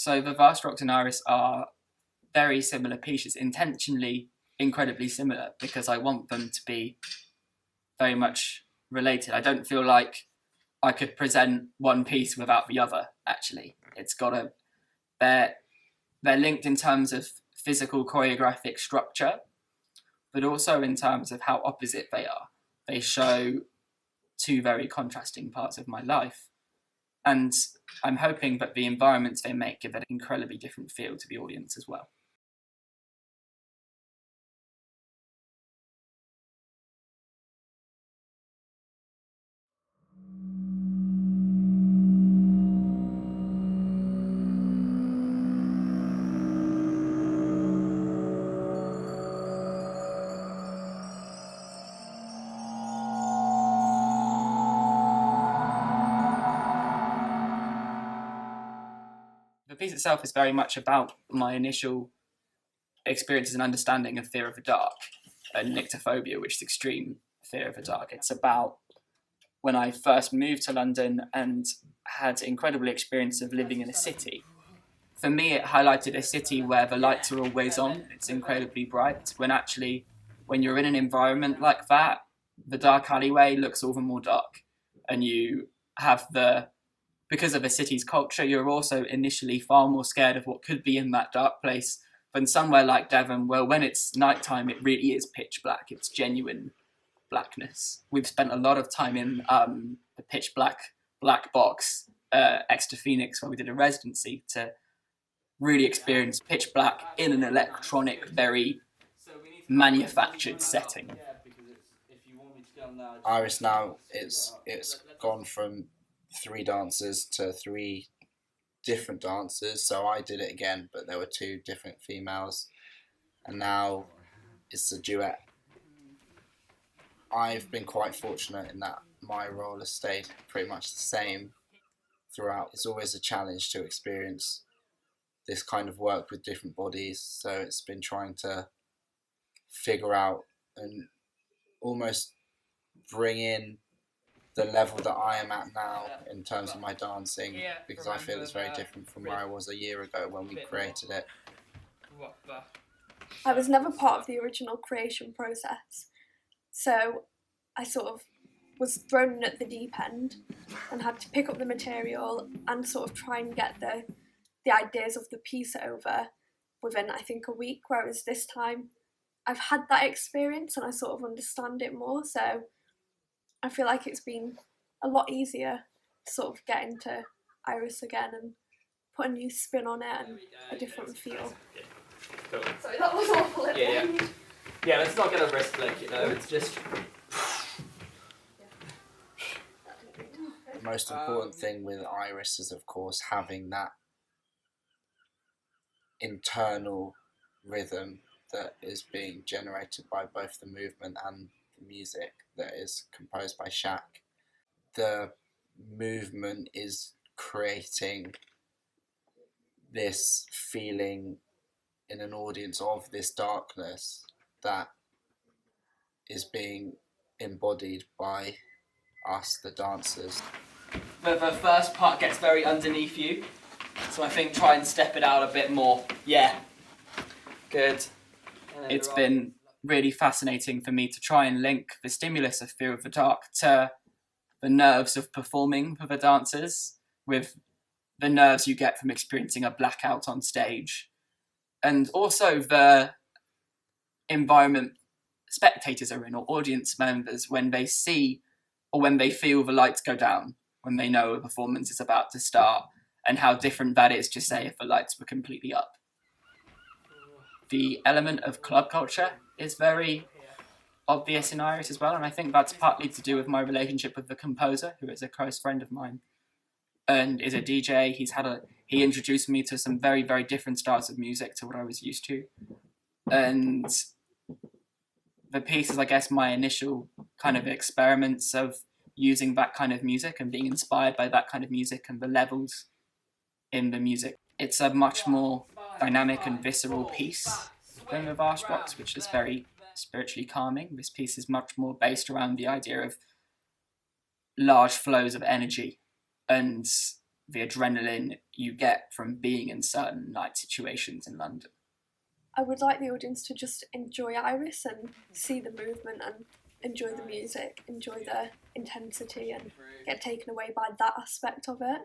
So the Vast Rocks and Iris are very similar pieces, intentionally incredibly similar, because I want them to be very much related. I don't feel like I could present one piece without the other, actually. It's got a... They're linked in terms of physical choreographic structure, but also in terms of how opposite they are. They show two very contrasting parts of my life. And I'm hoping that the environments they make give an incredibly different feel to the audience as well. The piece itself is very much about my initial experiences and understanding of fear of the dark and nyctophobia, which is extreme fear of the dark. It's about when I first moved to London and had incredible experience of living in a city. For me, it highlighted a city where the lights are always on, it's incredibly bright, when you're in an environment like that, the dark alleyway looks all the more dark. And you have because of the city's culture, you're also initially far more scared of what could be in that dark place than somewhere like Devon, where when it's nighttime, it really is pitch black. It's genuine blackness. We've spent a lot of time in the pitch black box Exeter Phoenix, where we did a residency, to really experience pitch black in an electronic, very manufactured setting. Iris now, it's gone from 3 dancers to 3 different dancers. So I did it again, but there were 2 different females, and now it's a duet. I've been quite fortunate in that my role has stayed pretty much the same throughout. It's always a challenge to experience this kind of work with different bodies, so it's been trying to figure out and almost bring in the level that I am at now in terms of my dancing, because I feel it's very different from where I was a year ago when we created it. I was never part of the original creation process, so I sort of was thrown in at the deep end and had to pick up the material and sort of try and get the ideas of the piece over within, I think, a week, whereas this time I've had that experience and I sort of understand it more, so I feel like it's been a lot easier to sort of get into Iris again and put a new spin on it and a different feel. Cool. Sorry, that was awful. Yeah, let's not get a wrist flick, it's just... The most important thing with Iris is, of course, having that internal rhythm that is being generated by both the movement and the music that is composed by Shaq. The movement is creating this feeling in an audience of this darkness that is being embodied by us, the dancers. The first part gets very underneath you, so I think try and step it out a bit more. Yeah. Good. It's been really fascinating for me to try and link the stimulus of fear of the dark to the nerves of performing for the dancers, with the nerves you get from experiencing a blackout on stage, and also the environment spectators are in, or audience members, when they see or when they feel the lights go down, when they know a performance is about to start, and how different that is to, say, if the lights were completely up. The element of club culture is very obvious in Iris as well, and I think that's partly to do with my relationship with the composer, who is a close friend of mine and is a DJ. He introduced me to some very, very different styles of music to what I was used to. And the piece is, I guess, my initial kind of experiments of using that kind of music and being inspired by that kind of music and the levels in the music. It's a much more dynamic and visceral piece than the Vast Rocks, which is very spiritually calming. This piece is much more based around the idea of large flows of energy and the adrenaline you get from being in certain night situations in London? I would like the audience to just enjoy Iris and see the movement and enjoy the music, enjoy the intensity and get taken away by that aspect of it.